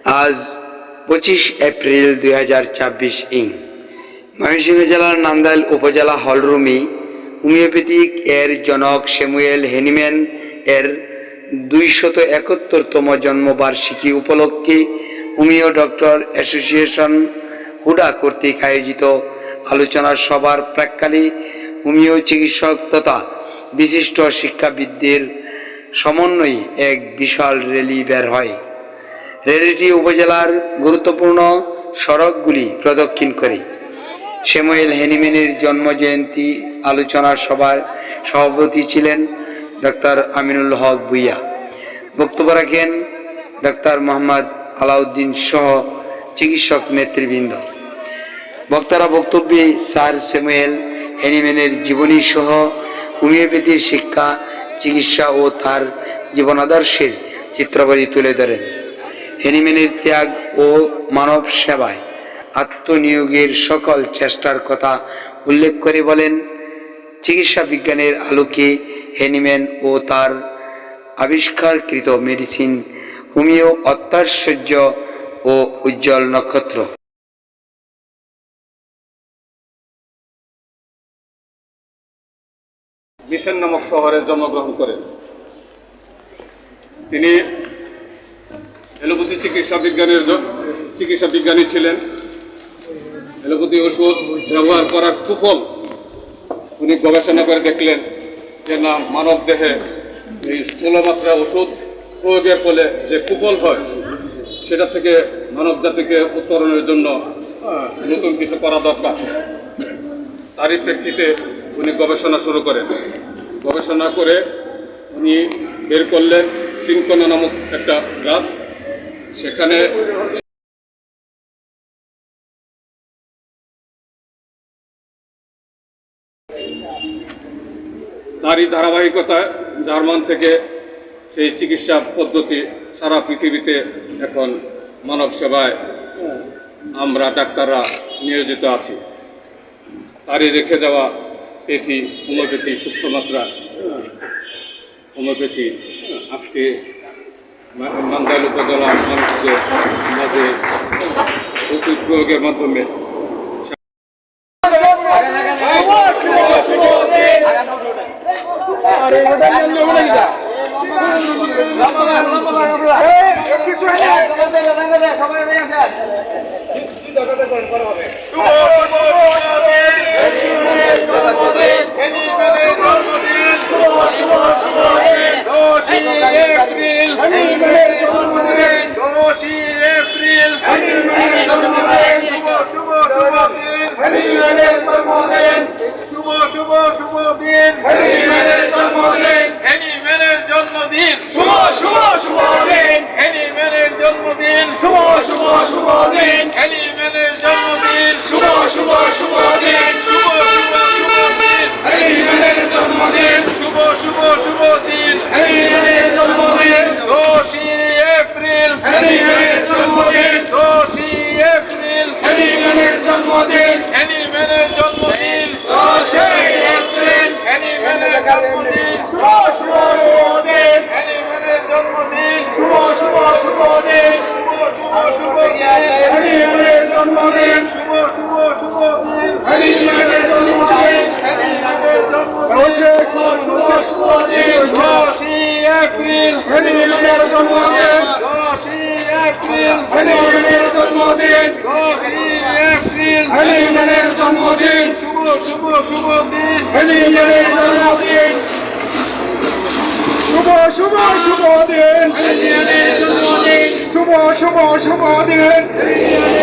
আজ 25 এপ্রিল 2024 ময়মনসিংহ জেলার নান্দাইল উপজেলা হলরুমি হোমিওপ্যাথিক এর জনক স্যামুয়েল হ্যানিম্যান এর 271তম জন্মবার্ষিকী উপলক্ষে হোমিও ডক্টর অ্যাসোসিয়েশন হুডা কর্তৃক আয়োজিত আলোচনা সভার প্রাক্কালে হোমিও চিকিৎসক তথা বিশিষ্ট শিক্ষাবিদদের সমন্বয়ে এক বিশাল র্যালি বের হয়। র্যালিটি উপজেলার গুরুত্বপূর্ণ সড়কগুলি প্রদক্ষিণ করে। স্যামুয়েল হ্যানিম্যানের জন্মজয়ন্তী আলোচনা সভার সভাপতি ছিলেন ডক্টর আমিনুল হক ভূঁইয়া। বক্তব্য রাখেন ডক্টর মোহাম্মদ আলাউদ্দিন সহ চিকিৎসক নেতৃবৃন্দ। বক্তারা বক্তব্যে স্যার স্যামুয়েল হ্যানিম্যানের জীবনী সহ হোমিওপ্যাথির শিক্ষা, চিকিৎসা ও তার জীবনাদর্শের চিত্রবাদী তুলে ধরেন। হ্যানিম্যানের ত্যাগ ও মানব সেবায় আত্মনিয়োগের সকল চেষ্টার কথা উল্লেখ করে বলেন, চিকিৎসা বিজ্ঞানের আলোকে হ্যানিম্যান ও তার আবিষ্কারকৃত মেডিসিন হোমিও অত্যাশ্চর্য ও উজ্জ্বল নক্ষত্র। মিশন নামক শহরে জন্মগ্রহণ করেন। তিনি এলোপ্যাথি চিকিৎসা বিজ্ঞানী ছিলেন। এলোপ্যাথি ওষুধ ব্যবহার করার কুফল উনি গবেষণা করে দেখলেন যে না, মানব দেহে এই স্থূলমাত্রা ওষুধ প্রয়োগের ফলে যে কুফল হয় সেটা থেকে মানব জাতিকে উত্তরণের জন্য নতুন কিছু করা দরকার। তারই প্রেক্ষিতে উনি গবেষণা শুরু করেন। গবেষণা করে উনি বের করলেন সিনকোনা নামক একটা গাছ। সেখানে তারই ধারাবাহিকতায় জার্মান থেকে সেই চিকিৎসা পদ্ধতি সারা পৃথিবীতে এখন মানব সেবায় আমরা ডাক্তাররা নিয়োজিত আছি। তারই রেখে যাওয়া এটি হোমিওপ্যাথি সূক্ষ্মমাত্রা হোমিওপ্যাথি আজকে নান্দাইল উপজেলার মানুষদের মাঝে ওষুধ প্রয়োগের মাধ্যমে শুভ দিন।